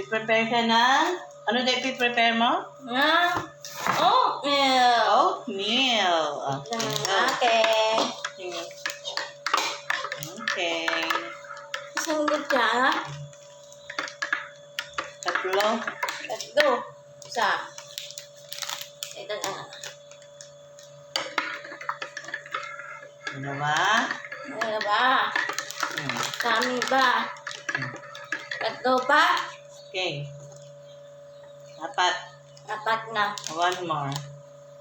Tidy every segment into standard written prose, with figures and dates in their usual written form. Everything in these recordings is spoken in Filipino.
Prepare ka ng... Ano na i-prepare mo? Oatmeal. Oatmeal. Okay. Okay. Isang kutsara. Tatlo. Tatlo. Isa. Ito na. Dalawa. Ano ba? Hmm. Kami ba? Tatlo ba? Okay. Apat. Apat na. One more.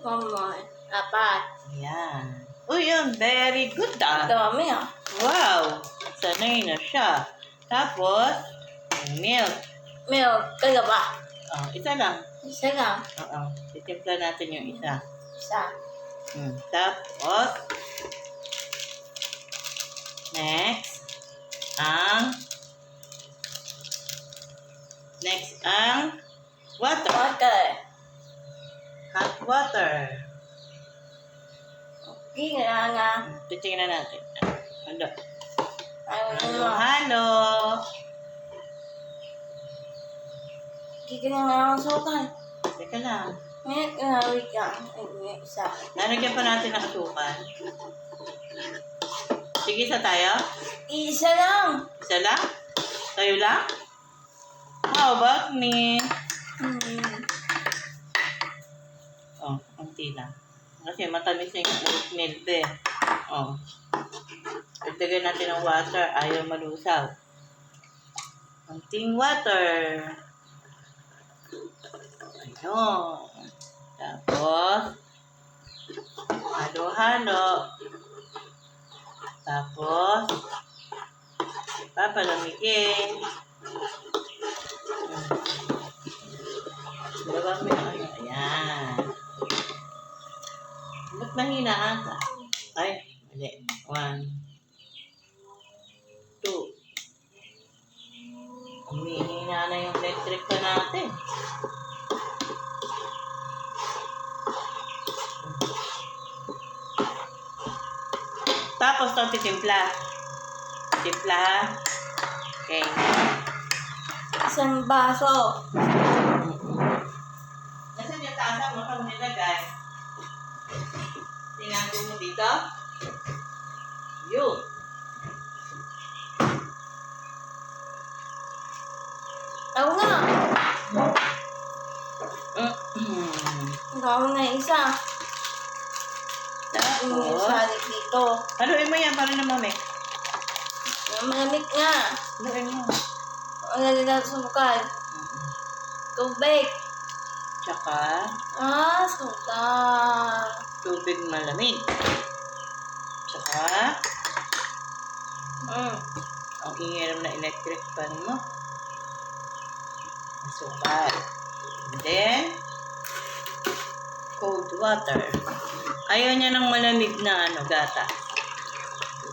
One more. Apat. Yan. Uy, yun. Very good ah. Dami Wow. Sanay na siya. Tapos, yung milk. Milk. Kaya ba? Isa lang. Isa lang. Oo. Titimpla natin yung isa. Isa. Tapos, next, ang water. Water. Hot water. Okay na nga. Titingnan natin. Ano? Ayaw mo. Halo. Hindi ka na nga ang sukan. Teka lang. Wait lang. Isa. Lalagyan pa natin ng asukal. Sige, isa tayo. Isa lang. Isa lang? Tayo lang? How about me? Konti lang. Kasi matamis yung oatmeal be. Dagdagan natin ng water. Ayaw malusaw. Konting water. Ayun. Tapos, halo-halo. Tapos, papalamigin. Diba mo yung ano? Ayan. Ba't mahina ata? Ay, mali. 1, 2. Humihina na yung electric pa natin. Tapos ito titimpla. Timpla ha? Okay. Isang baso. Nasaan yung tasa mo? Saan mo nilagay? Tinago mo dito? Yun. Ako na. Ako na isa. Tapos, Salik dito. haluin mo yan para na mamik. Malamig nga. Haluin mo. Ang nalila sa bukal. Tubig. Tsaka, Suka. tubig malamig. Tsaka, ang ingiram na electric pan mo. Asukal. And then, cold water. Ayaw niya ng malamig na gata.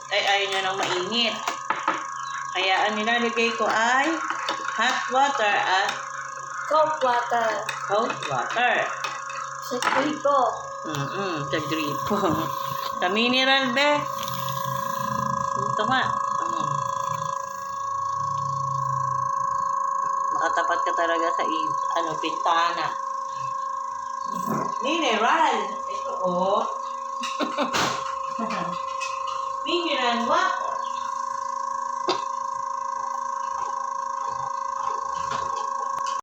Ayaw niya ng mainit. Kaya ang nilalagay ko ay hot water at Cold water. cold water. Sa gripo. Sa gripo. Sa mineral be. Ito nga. Makatapat ka talaga sa pintana. Mineral. Ito mineral water.